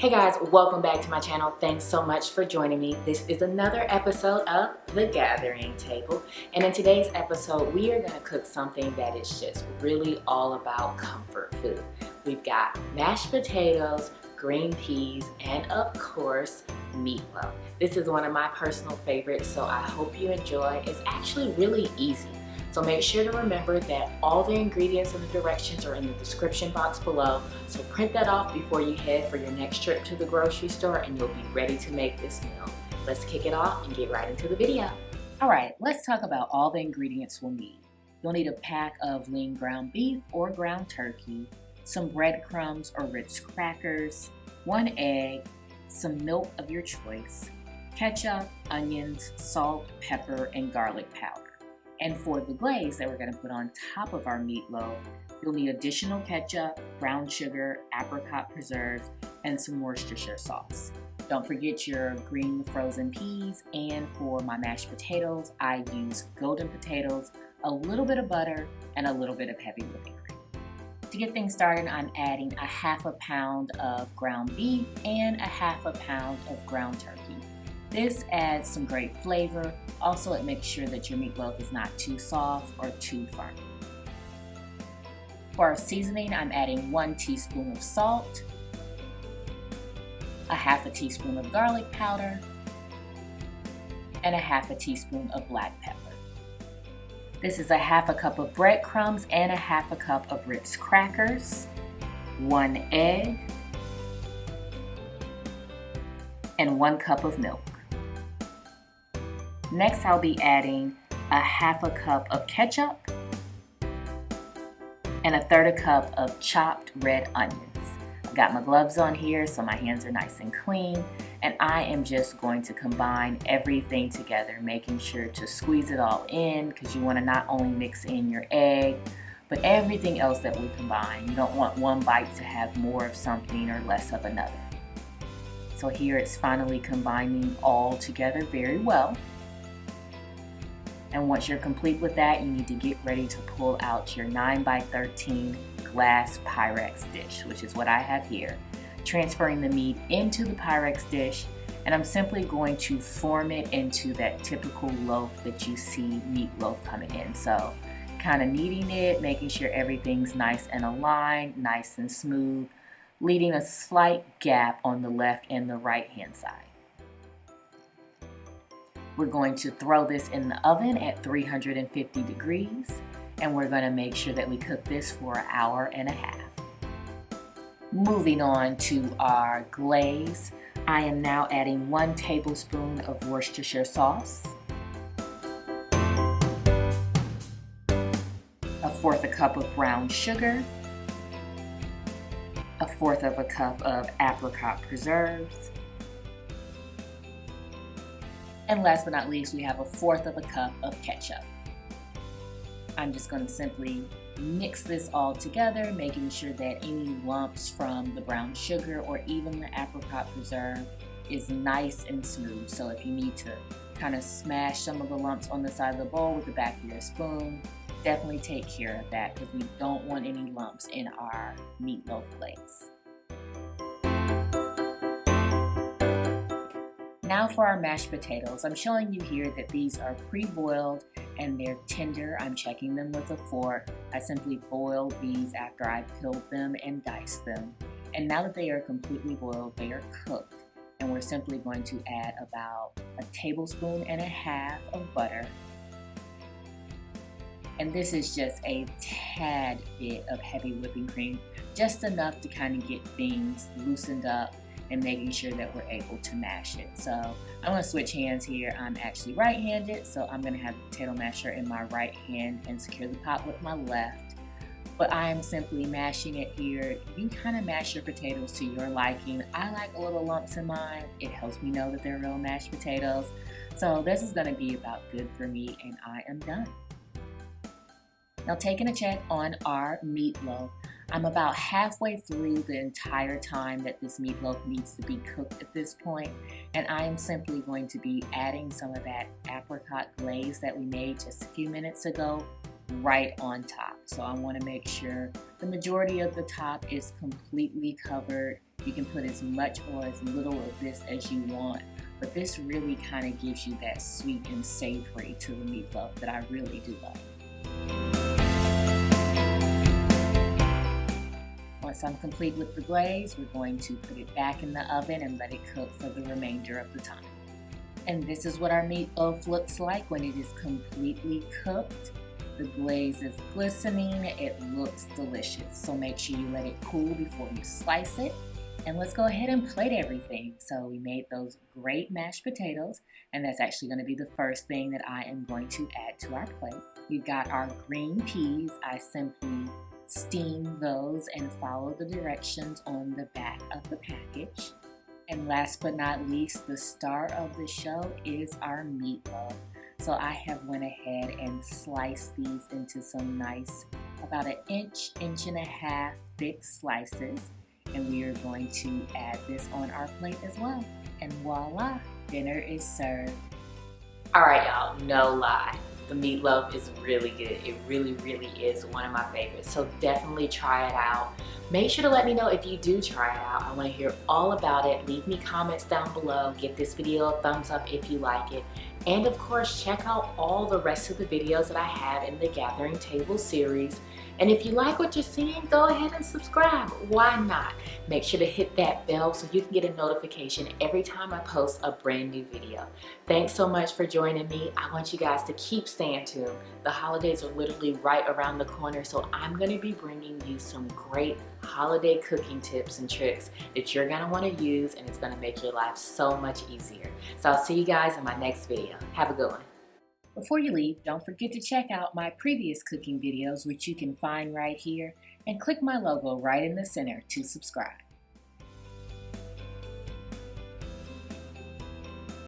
Hey guys, welcome back to my channel. Thanks so much for joining me. This is another episode of The Gathering Table. And in today's episode, we are gonna cook something that is just really all about comfort food. We've got mashed potatoes, green peas, and of course, meatloaf. This is one of my personal favorites, so I hope you enjoy. It's actually really easy. So make sure to remember that all the ingredients and the directions are in the description box below. So print that off before you head for your next trip to the grocery store and you'll be ready to make this meal. Let's kick it off and get right into the video. All right, let's talk about all the ingredients we'll need. You'll need a pack of lean ground beef or ground turkey, some breadcrumbs or Ritz crackers, 1 egg, some milk of your choice, ketchup, onions, salt, pepper, and garlic powder. And for the glaze that we're going to put on top of our meatloaf, you'll need additional ketchup, brown sugar, apricot preserves, and some Worcestershire sauce. Don't forget your green frozen peas, and for my mashed potatoes, I use golden potatoes, a little bit of butter, and a little bit of heavy whipping cream. To get things started, I'm adding a half a pound of ground beef and a half a pound of ground turkey. This adds some great flavor. Also, it makes sure that your meatloaf is not too soft or too firm. For our seasoning, I'm adding 1 teaspoon of salt, a half a teaspoon of garlic powder, and a half a teaspoon of black pepper. This is a half a cup of breadcrumbs and a half a cup of Ritz crackers, 1 egg, and 1 cup of milk. Next, I'll be adding a half a cup of ketchup and a 1/3 cup of chopped red onions. I've got my gloves on here so my hands are nice and clean, and I am just going to combine everything together, making sure to squeeze it all in because you want to not only mix in your egg, but everything else that we combine. You don't want one bite to have more of something or less of another. So here it's finally combining all together very well. And once you're complete with that, you need to get ready to pull out your 9x13 glass Pyrex dish, which is what I have here. Transferring the meat into the Pyrex dish, and I'm simply going to form it into that typical loaf that you see meatloaf coming in. So kind of kneading it, making sure everything's nice and aligned, nice and smooth, leaving a slight gap on the left and the right hand side. We're going to throw this in the oven at 350 degrees, and we're going to make sure that we cook this for 1.5 hours. Moving on to our glaze, I am now adding 1 tablespoon of Worcestershire sauce, 1/4 cup of brown sugar, 1/4 cup of apricot preserves, and last but not least, we have 1/4 cup of ketchup. I'm just going to simply mix this all together, making sure that any lumps from the brown sugar or even the apricot preserve is nice and smooth. So if you need to kind of smash some of the lumps on the side of the bowl with the back of your spoon, definitely take care of that because we don't want any lumps in our meatloaf glaze. Now for our mashed potatoes. I'm showing you here that these are pre-boiled and they're tender. I'm checking them with a fork. I simply boiled these after I peeled them and diced them. And now that they are completely boiled, they are cooked. And we're simply going to add about 1.5 tablespoons of butter. And this is just a tad bit of heavy whipping cream, just enough to kind of get things loosened up and making sure that we're able to mash it. So I'm going to switch hands here. I'm actually right-handed, so I'm going to have the potato masher in my right hand and secure the pot with my left. But I am simply mashing it here. You kind of mash your potatoes to your liking. I like a little lumps in mine. It helps me know that they're real mashed potatoes. So this is going to be about good for me, and I am done. Now taking a check on our meatloaf. I'm about halfway through the entire time that this meatloaf needs to be cooked at this point, and I am simply going to be adding some of that apricot glaze that we made just a few minutes ago right on top. So I want to make sure the majority of the top is completely covered You can put as much or as little of this as you want, but this really kind of gives you that sweet and savory to the meatloaf that I really do love. Once I'm complete with the glaze, we're going to put it back in the oven and let it cook for the remainder of the time. And this is what our meatloaf looks like when it is completely cooked. The glaze is glistening, it looks delicious. So make sure you let it cool before you slice it. And let's go ahead and plate everything. So we made those great mashed potatoes, and that's actually going to be the first thing that I am going to add to our plate. We've got our green peas. I simply steam those and follow the directions on the back of the package. And last but not least, the star of the show is our meatloaf. So I have went ahead and sliced these into some nice, about an inch and a half thick slices. And we are going to add this on our plate as well. And voila, dinner is served. All right, y'all, no lie. The meatloaf is really good. It really, really is one of my favorites. So definitely try it out. Make sure to let me know if you do try it out. I want to hear all about it. Leave me comments down below. Give this video a thumbs up if you like it. And of course, check out all the rest of the videos that I have in the Gathering Table series. And if you like what you're seeing, go ahead and subscribe. Why not? Make sure to hit that bell so you can get a notification every time I post a brand new video. Thanks so much for joining me. I want you guys to keep staying tuned. The holidays are literally right around the corner, so I'm going to be bringing you some great holiday cooking tips and tricks that you're going to want to use, and it's going to make your life so much easier. So I'll see you guys in my next video. Have a good one. Before you leave, don't forget to check out my previous cooking videos, which you can find right here, and click my logo right in the center to subscribe.